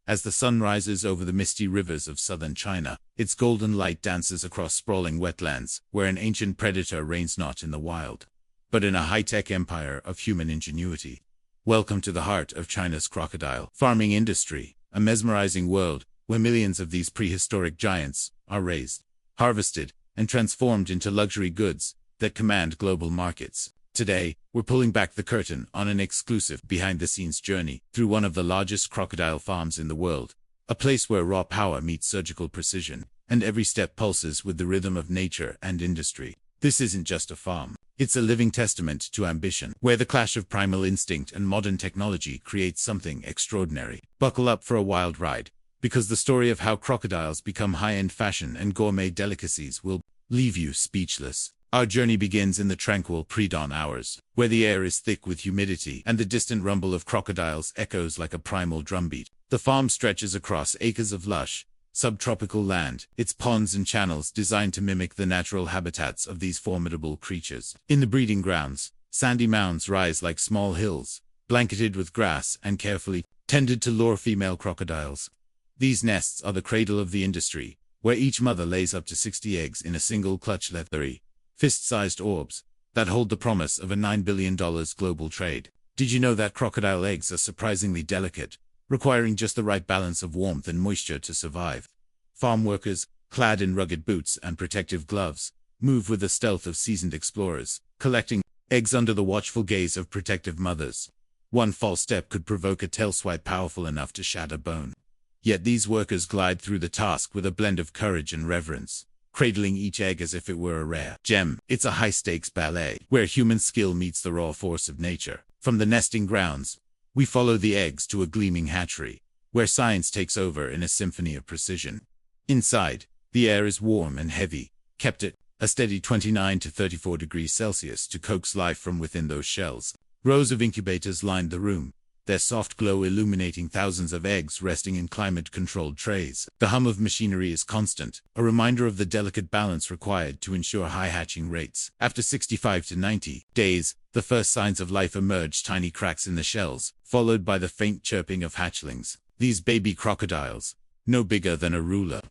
As the sun rises over the misty rivers of southern China, its golden light dances across sprawling wetlands, where an ancient predator reigns not in the wild, but in a high-tech empire of human ingenuity. Welcome to the heart of China's crocodile farming industry, a mesmerizing world where millions of these prehistoric giants are raised, harvested, and transformed into luxury goods that command global markets. Today, we're pulling back the curtain on an exclusive behind-the-scenes journey through one of the largest crocodile farms in the world, a place where raw power meets surgical precision, and every step pulses with the rhythm of nature and industry. This isn't just a farm. It's a living testament to ambition, where the clash of primal instinct and modern technology creates something extraordinary. Buckle up for a wild ride, because the story of how crocodiles become high-end fashion and gourmet delicacies will leave you speechless. Our journey begins in the tranquil pre-dawn hours, where the air is thick with humidity and the distant rumble of crocodiles echoes like a primal drumbeat. The farm stretches across acres of lush, subtropical land, its ponds and channels designed to mimic the natural habitats of these formidable creatures. In the breeding grounds, sandy mounds rise like small hills, blanketed with grass and carefully tended to lure female crocodiles. These nests are the cradle of the industry, where each mother lays up to 60 eggs in a single clutch, leathery, fist-sized orbs that hold the promise of a $9 billion global trade. Did you know that crocodile eggs are surprisingly delicate, requiring just the right balance of warmth and moisture to survive? Farm workers, clad in rugged boots and protective gloves, move with the stealth of seasoned explorers, collecting eggs under the watchful gaze of protective mothers. One false step could provoke a tail swipe powerful enough to shatter bone. Yet these workers glide through the task with a blend of courage and reverence, cradling each egg as if it were a rare gem. It's a high-stakes ballet, where human skill meets the raw force of nature. From the nesting grounds, we follow the eggs to a gleaming hatchery, where science takes over in a symphony of precision. Inside, the air is warm and heavy, kept at a steady 29 to 34 degrees Celsius to coax life from within those shells. Rows of incubators lined the room, their soft glow illuminating thousands of eggs resting in climate-controlled trays. The hum of machinery is constant, a reminder of the delicate balance required to ensure high hatching rates. After 65 to 90 days, the first signs of life emerge, tiny cracks in the shells, followed by the faint chirping of hatchlings. These baby crocodiles, no bigger than a ruler,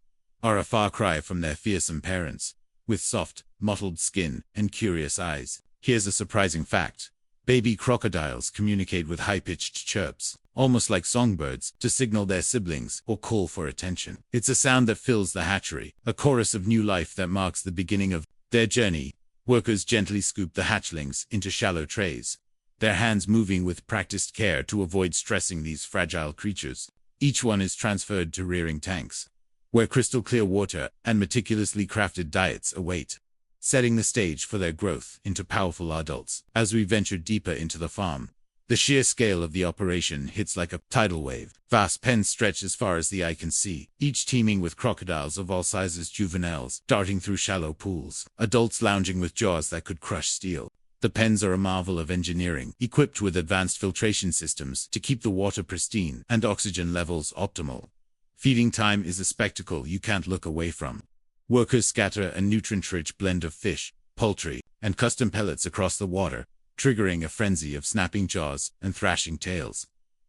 are a far cry from their fearsome parents, with soft, mottled skin and curious eyes. Here's a surprising fact. Baby crocodiles communicate with high-pitched chirps, almost like songbirds, to signal their siblings or call for attention. It's a sound that fills the hatchery, a chorus of new life that marks the beginning of their journey. Workers gently scoop the hatchlings into shallow trays, their hands moving with practiced care to avoid stressing these fragile creatures. Each one is transferred to rearing tanks, where crystal-clear water and meticulously crafted diets await, setting the stage for their growth into powerful adults. As we venture deeper into the farm, the sheer scale of the operation hits like a tidal wave. Vast pens stretch as far as the eye can see, each teeming with crocodiles of all sizes, juveniles darting through shallow pools, adults lounging with jaws that could crush steel. The pens are a marvel of engineering, equipped with advanced filtration systems to keep the water pristine and oxygen levels optimal. Feeding time is a spectacle you can't look away from. Workers scatter a nutrient-rich blend of fish, poultry, and custom pellets across the water, triggering a frenzy of snapping jaws and thrashing tails.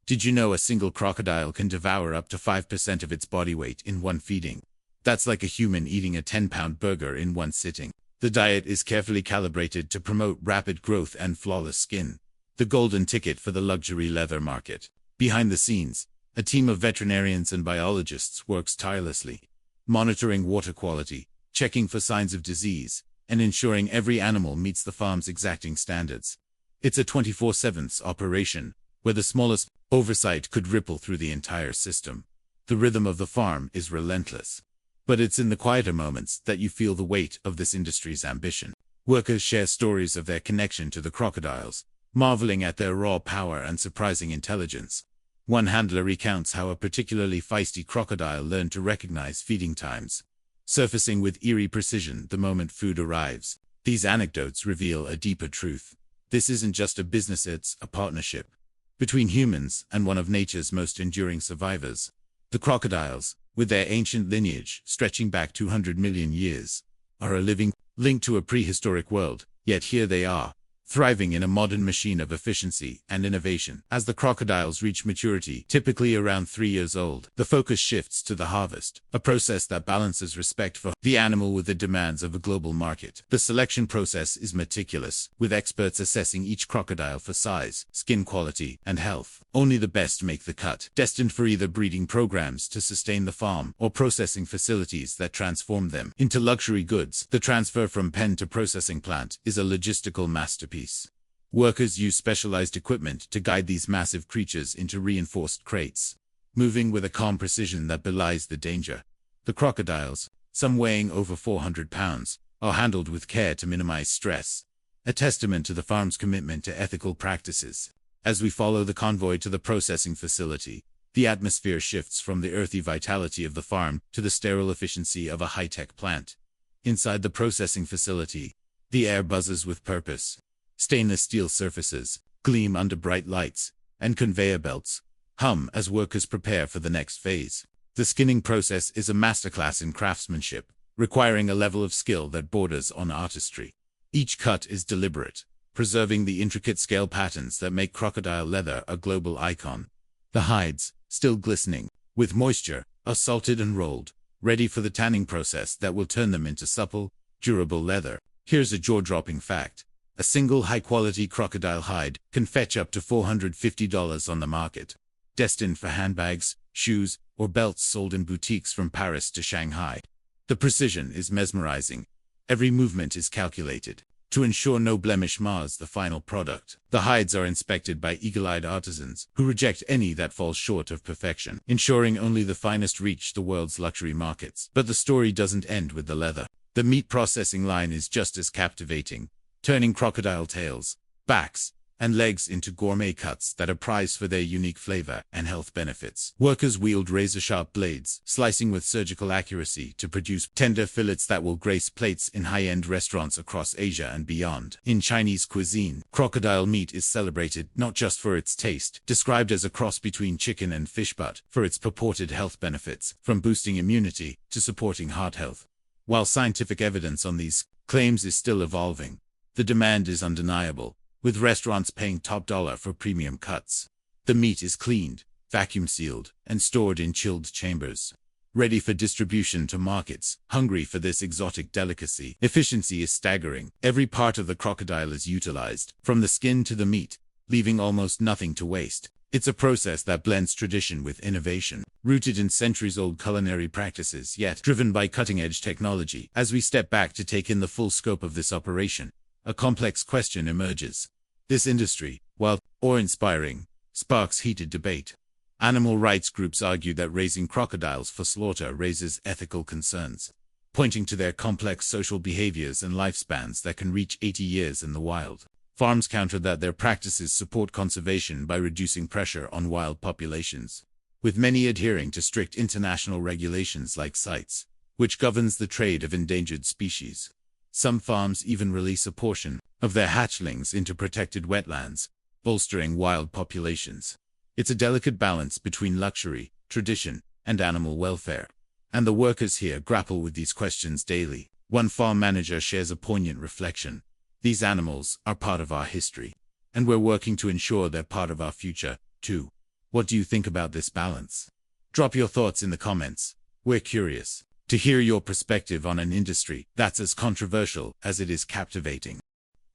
Did you know a single crocodile can devour up to 5% of its body weight in one feeding? That's like a human eating a 10-pound burger in one sitting. The diet is carefully calibrated to promote rapid growth and flawless skin, the golden ticket for the luxury leather market. Behind the scenes, a team of veterinarians and biologists works tirelessly, monitoring water quality, checking for signs of disease, and ensuring every animal meets the farm's exacting standards. It's a 24/7 operation, where the smallest oversight could ripple through the entire system. The rhythm of the farm is relentless, but it's in the quieter moments that you feel the weight of this industry's ambition. Workers share stories of their connection to the crocodiles, marveling at their raw power and surprising intelligence. One handler recounts how a particularly feisty crocodile learned to recognize feeding times, surfacing with eerie precision the moment food arrives. These anecdotes reveal a deeper truth. This isn't just a business, it's a partnership between humans and one of nature's most enduring survivors. The crocodiles, with their ancient lineage stretching back 200 million years, are a living link to a prehistoric world, yet here they are, thriving in a modern machine of efficiency and innovation. As the crocodiles reach maturity, typically around 3 years old, the focus shifts to the harvest, a process that balances respect for the animal with the demands of a global market. The selection process is meticulous, with experts assessing each crocodile for size, skin quality, and health. Only the best make the cut, destined for either breeding programs to sustain the farm or processing facilities that transform them into luxury goods. The transfer from pen to processing plant is a logistical masterpiece. Workers use specialized equipment to guide these massive creatures into reinforced crates, moving with a calm precision that belies the danger. The crocodiles, some weighing over 400 pounds, are handled with care to minimize stress, a testament to the farm's commitment to ethical practices. As we follow the convoy to the processing facility, the atmosphere shifts from the earthy vitality of the farm to the sterile efficiency of a high-tech plant. Inside the processing facility, the air buzzes with purpose. Stainless steel surfaces gleam under bright lights, and conveyor belts hum as workers prepare for the next phase. The skinning process is a masterclass in craftsmanship, requiring a level of skill that borders on artistry. Each cut is deliberate, preserving the intricate scale patterns that make crocodile leather a global icon. The hides, still glistening with moisture, are salted and rolled, ready for the tanning process that will turn them into supple, durable leather. Here's a jaw-dropping fact. A single high-quality crocodile hide can fetch up to $450 on the market, destined for handbags, shoes, or belts sold in boutiques from Paris to Shanghai. The precision is mesmerizing. Every movement is calculated to ensure no blemish mars the final product. The hides are inspected by eagle-eyed artisans who reject any that falls short of perfection, ensuring only the finest reach the world's luxury markets. But the story doesn't end with the leather. The meat processing line is just as captivating, turning crocodile tails, backs, and legs into gourmet cuts that are prized for their unique flavor and health benefits. Workers wield razor-sharp blades, slicing with surgical accuracy to produce tender fillets that will grace plates in high-end restaurants across Asia and beyond. In Chinese cuisine, crocodile meat is celebrated not just for its taste, described as a cross between chicken and fish, but for its purported health benefits, from boosting immunity to supporting heart health. While scientific evidence on these claims is still evolving, the demand is undeniable, with restaurants paying top dollar for premium cuts. The meat is cleaned, vacuum-sealed, and stored in chilled chambers, ready for distribution to markets hungry for this exotic delicacy. Efficiency is staggering. Every part of the crocodile is utilized, from the skin to the meat, leaving almost nothing to waste. It's a process that blends tradition with innovation, rooted in centuries-old culinary practices, yet driven by cutting-edge technology. As we step back to take in the full scope of this operation, a complex question emerges. This industry, while awe-inspiring, sparks heated debate. Animal rights groups argue that raising crocodiles for slaughter raises ethical concerns, pointing to their complex social behaviors and lifespans that can reach 80 years in the wild. Farms counter that their practices support conservation by reducing pressure on wild populations, with many adhering to strict international regulations like CITES, which governs the trade of endangered species. Some farms even release a portion of their hatchlings into protected wetlands, bolstering wild populations. It's a delicate balance between luxury, tradition, and animal welfare, and the workers here grapple with these questions daily. One farm manager shares a poignant reflection. These animals are part of our history, and we're working to ensure they're part of our future, too. What do you think about this balance? Drop your thoughts in the comments. We're curious to hear your perspective on an industry that's as controversial as it is captivating.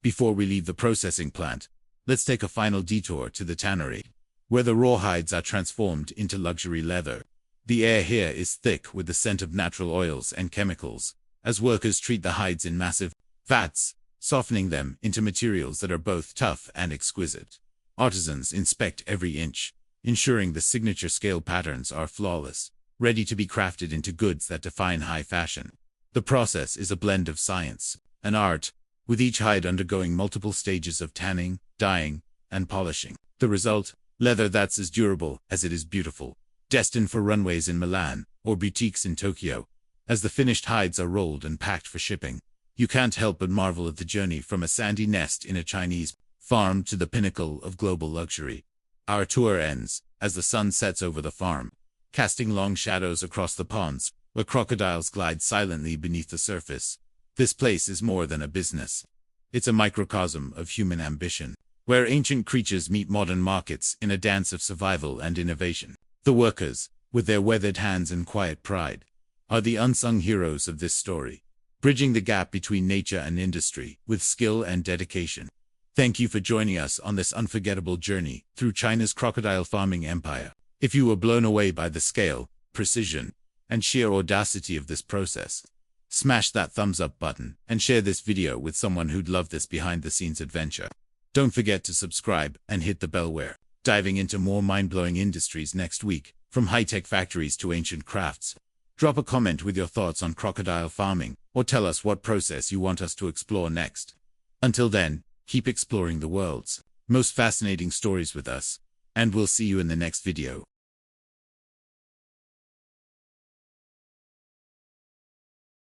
Before we leave the processing plant, let's take a final detour to the tannery, where the raw hides are transformed into luxury leather. The air here is thick with the scent of natural oils and chemicals, as workers treat the hides in massive vats, softening them into materials that are both tough and exquisite. Artisans inspect every inch, ensuring the signature scale patterns are flawless, ready to be crafted into goods that define high fashion. The process is a blend of science and art, with each hide undergoing multiple stages of tanning, dyeing, and polishing. The result? Leather that's as durable as it is beautiful, destined for runways in Milan or boutiques in Tokyo. As the finished hides are rolled and packed for shipping, you can't help but marvel at the journey from a sandy nest in a Chinese farm to the pinnacle of global luxury. Our tour ends as the sun sets over the farm, casting long shadows across the ponds, where crocodiles glide silently beneath the surface. This place is more than a business. It's a microcosm of human ambition, where ancient creatures meet modern markets in a dance of survival and innovation. The workers, with their weathered hands and quiet pride, are the unsung heroes of this story, bridging the gap between nature and industry with skill and dedication. Thank you for joining us on this unforgettable journey through China's crocodile farming empire. If you were blown away by the scale, precision, and sheer audacity of this process, smash that thumbs up button and share this video with someone who'd love this behind-the-scenes adventure. Don't forget to subscribe and hit the bell. We're diving into more mind-blowing industries next week, from high-tech factories to ancient crafts. Drop a comment with your thoughts on crocodile farming, or tell us what process you want us to explore next. Until then, keep exploring the world's most fascinating stories with us, and we'll see you in the next video.